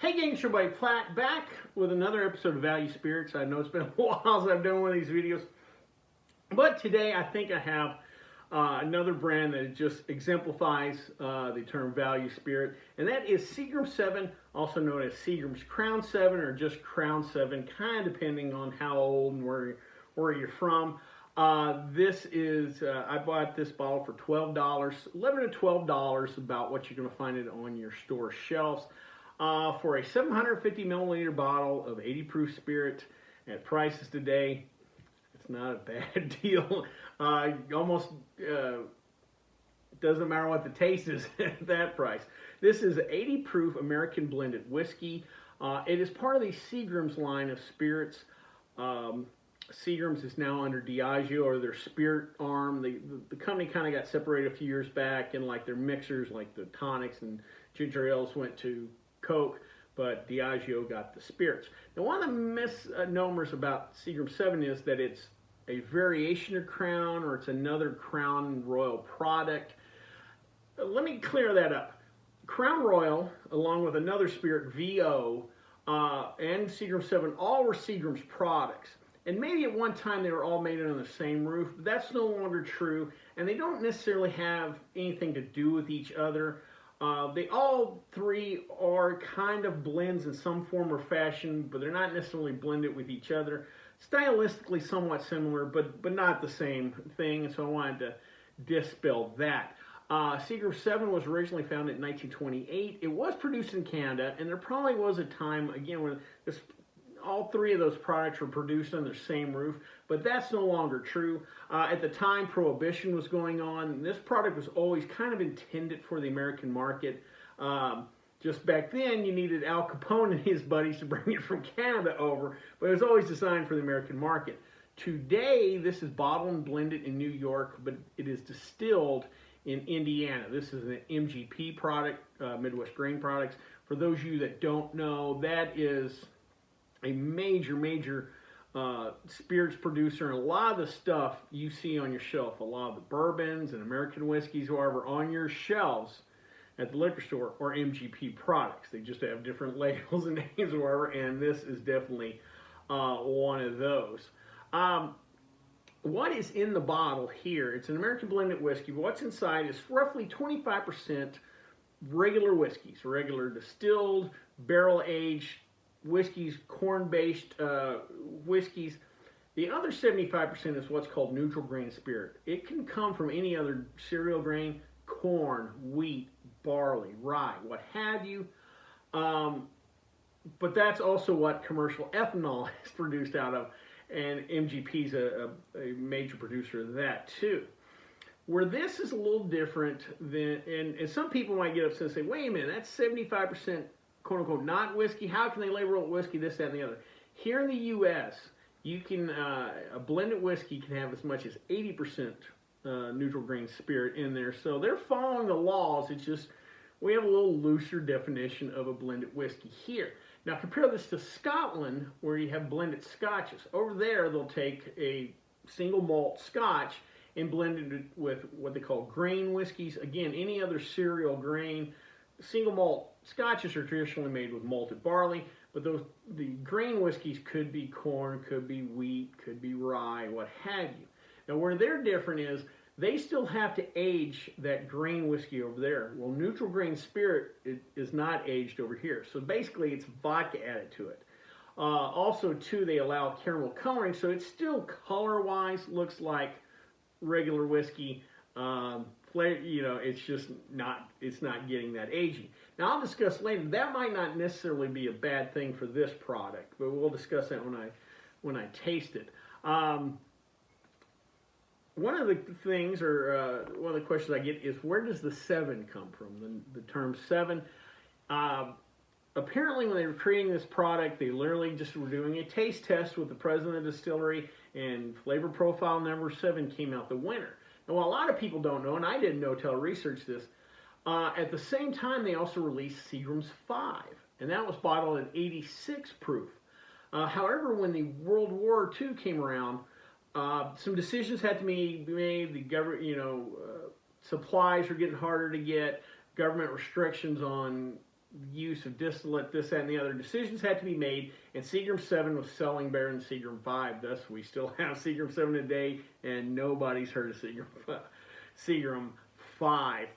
Hey gang, it's your buddy Platt back with another episode of Value Spirits. I know it's been a while since I've done one of these videos, but today I think I have another brand that just exemplifies the term value spirit, and that is Seagram 7, also known as Seagram's Crown 7 or just Crown 7, kind of depending on how old and where you're from. This is, I bought this bottle for $12, $11 to $12, about what you're going to find it on your store shelves. For a 750 milliliter bottle of 80 proof spirit at prices today, it's not a bad deal. Almost doesn't matter what the taste is at that price. This is 80 proof American blended whiskey. It is part of the Seagram's line of spirits. Seagram's is now under Diageo, or their spirit arm. The company kind of got separated a few years back, and like their mixers, like the tonics and ginger ales, went to Coke, but Diageo got the spirits. Now, one of the misnomers about Seagram 7 is that it's a variation of Crown, or it's another Crown Royal product. Let me clear that up. Crown Royal, along with another spirit, VO, and Seagram 7, all were Seagram's products. And maybe at one time they were all made under the same roof, but that's no longer true, and they don't necessarily have anything to do with each other. They all three are kind of blends in some form or fashion, but they're not necessarily blended with each other. Stylistically somewhat similar, but not the same thing, so I wanted to dispel that. Seagram 7 was originally founded in 1928. It was produced in Canada, and there probably was a time, again, when all three of those products were produced on the same roof, but that's no longer true. At the time, Prohibition was going on. This product was always kind of intended for the American market. Just back then, you needed Al Capone and his buddies to bring it from Canada over, but it was always designed for the American market. Today, this is bottled and blended in New York, but it is distilled in Indiana. This is an MGP product, Midwest Grain Products. For those of you that don't know, that is a major spirits producer, and a lot of the stuff you see on your shelf, a lot of the bourbons and American whiskeys, however, on your shelves at the liquor store are MGP products. They just have different labels and names or whatever, and this is definitely one of those. What is in the bottle here? It's an American blended whiskey, but what's inside is roughly 25% regular whiskeys, regular distilled, barrel-aged whiskeys, corn-based whiskeys. The other 75% is what's called neutral grain spirit. It can come from any other cereal grain, corn, wheat, barley, rye, what have you. But that's also what commercial ethanol is produced out of, and MGP is a major producer of that too. Where this is a little different than, and some people might get upset and say, wait a minute, that's 75% quote-unquote not whiskey. How can they label it whiskey, this, that, and the other? Here in the U.S., you can, a blended whiskey can have as much as 80% neutral grain spirit in there. So they're following the laws. It's just we have a little looser definition of a blended whiskey here. Now compare this to Scotland, where you have blended scotches. Over there, they'll take a single malt scotch and blend it with what they call grain whiskeys. Again, any other cereal grain. Single malt scotches are traditionally made with malted barley, but the grain whiskeys could be corn, could be wheat, could be rye, what have you. Now where they're different is they still have to age that grain whiskey over there. Well, neutral grain spirit is not aged over here. So basically it's vodka added to it. Also too, they allow caramel coloring, so it still color-wise looks like regular whiskey. You know, it's just not, it's not getting that aging. Now I'll discuss later, that might not necessarily be a bad thing for this product, but we'll discuss that when I taste it. One of the things, or one of the questions I get is, where does the 7 come from? The term 7. Apparently when they were creating this product, they literally just were doing a taste test with the president of the distillery, and flavor profile number 7 came out the winner. Now, what a lot of people don't know, and I didn't know till I researched this, at the same time they also released Seagram's 5, and that was bottled at 86 proof. However, when the World War II came around, some decisions had to be made. The government, supplies were getting harder to get. Government restrictions on use of distillate, this, that, and the other. Decisions had to be made, and Seagram 7 was selling better than Seagram 5. Thus, we still have Seagram 7 today, and nobody's heard of Seagram 5.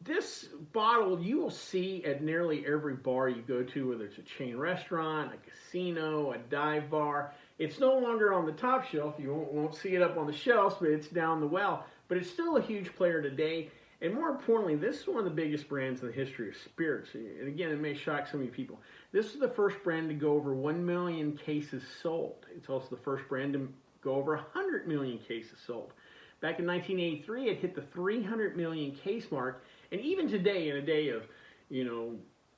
This bottle you will see at nearly every bar you go to, whether it's a chain restaurant, a casino, a dive bar. It's no longer on the top shelf. You won't see it up on the shelves, but it's down the well. But it's still a huge player today. And more importantly, this is one of the biggest brands in the history of spirits. And again, it may shock some of you people. This is the first brand to go over 1 million cases sold. It's also the first brand to go over 100 million cases sold. Back in 1983, it hit the 300 million case mark. And even today, in a day of,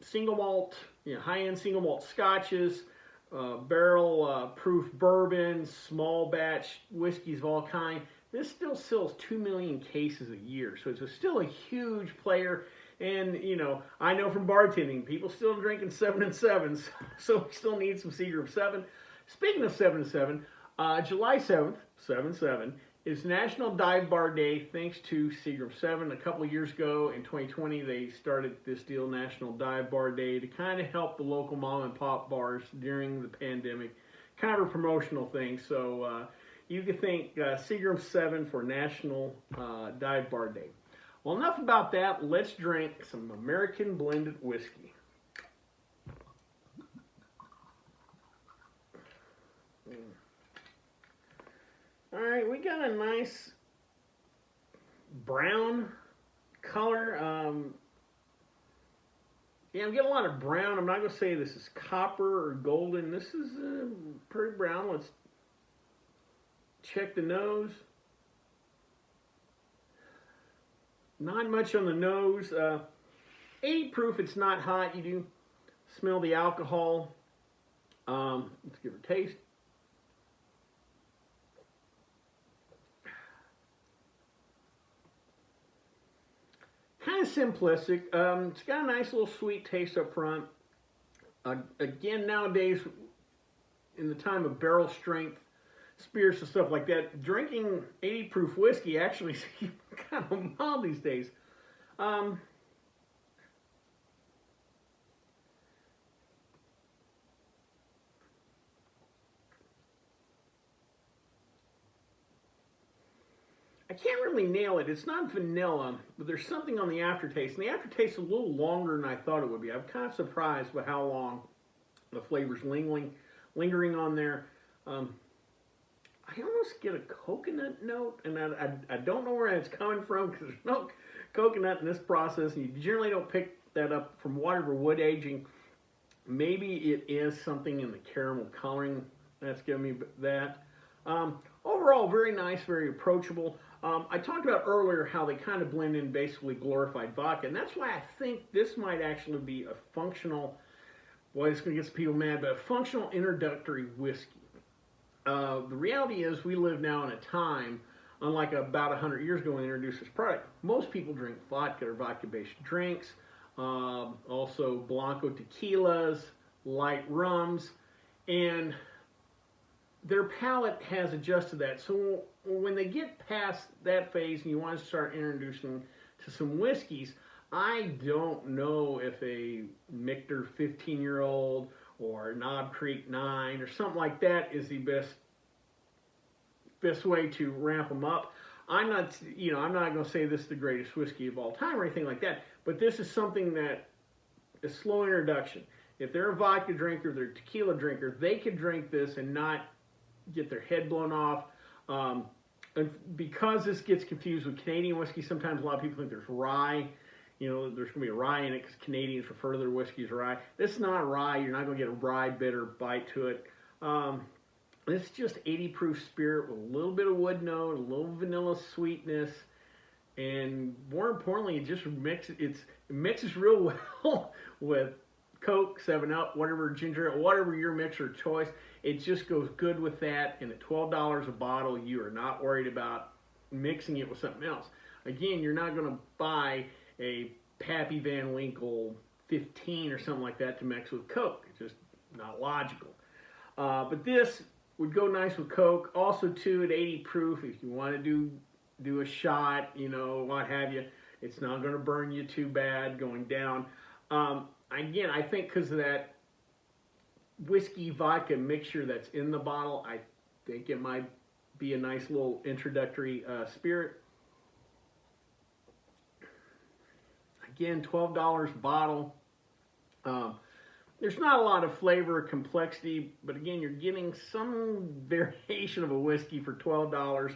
single malt, high-end single malt scotches, barrel proof bourbons, small batch whiskeys of all kinds, this still sells 2 million cases a year. So it's still a huge player. And, I know from bartending, people still drinking 7 and 7s. So we still need some Seagram 7. Speaking of 7 and 7, July 7th, 7/7, is National Dive Bar Day thanks to Seagram 7. A couple of years ago in 2020, they started this deal, National Dive Bar Day, to kind of help the local mom and pop bars during the pandemic. Kind of a promotional thing. So you can thank Seagram 7 for National Dive Bar Day. Well, enough about that. Let's drink some American blended whiskey. All right, we got a nice brown color. Yeah, I'm getting a lot of brown. I'm not going to say this is copper or golden. This is pretty brown. Let's check the nose. Not much on the nose. 80 proof, it's not hot. You do smell the alcohol. Let's give it a taste. Kind of simplistic. It's got a nice little sweet taste up front. Again, nowadays, in the time of barrel strength spirits and stuff like that, drinking 80 proof whiskey actually is kind of mild these days. I can't really nail it. It's not vanilla, but there's something on the aftertaste. And the aftertaste is a little longer than I thought it would be. I'm kind of surprised by how long the flavor's lingering on there. I almost get a coconut note, and I don't know where it's coming from because there's no coconut in this process, and you generally don't pick that up from whatever wood aging. Maybe it is something in the caramel coloring that's giving me that. Overall, very nice, very approachable. I talked about earlier how they kind of blend in basically glorified vodka, and that's why I think this might actually be a functional, boy, it's going to get some people mad, but a functional introductory whiskey. The reality is we live now in a time, unlike about 100 years ago when they introduced this product, most people drink vodka or vodka-based drinks, also Blanco tequilas, light rums, and their palate has adjusted that. So when they get past that phase and you want to start introducing to some whiskeys, I don't know if a Michter 15-year-old or Knob Creek 9 or something like that is the best way to ramp them up. I'm not going to say this is the greatest whiskey of all time or anything like that, but this is something that is slow introduction. If they're a vodka drinker, they're a tequila drinker, they could drink this and not get their head blown off. And because this gets confused with Canadian whiskey, sometimes a lot of people think there's rye. There's going to be a rye in it because Canadians refer to their whiskey as rye. This is not rye. You're not going to get a rye bitter bite to it. This is just 80 proof spirit with a little bit of wood note, a little vanilla sweetness, and more importantly, it mixes real well with Coke, 7-Up, whatever ginger ale, whatever your mixer of choice. It just goes good with that. And at $12 a bottle, you are not worried about mixing it with something else. Again, you're not going to buy a Pappy Van Winkle 15 or something like that to mix with Coke. It's just not logical. But this would go nice with Coke. Also, too, at 80 proof, if you want to do a shot, what have you, It's not going to burn you too bad going down. Again, I think because of that whiskey vodka mixture that's in the bottle, I think it might be a nice little introductory spirit. Again, $12 a bottle. There's not a lot of flavor or complexity, but again, you're getting some variation of a whiskey for $12.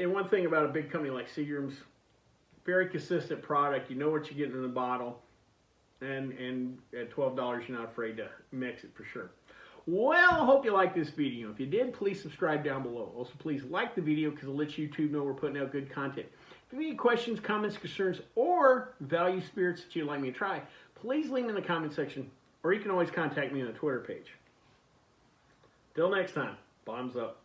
And one thing about a big company like Seagram's, very consistent product. You know what you're getting in the bottle, and at $12, you're not afraid to mix it for sure. Well, I hope you liked this video. If you did, please subscribe down below. Also, please like the video because it lets YouTube know we're putting out good content. If you have any questions, comments, concerns, or value spirits that you'd like me to try, please leave them in the comment section, or you can always contact me on the Twitter page. Till next time, bottoms up.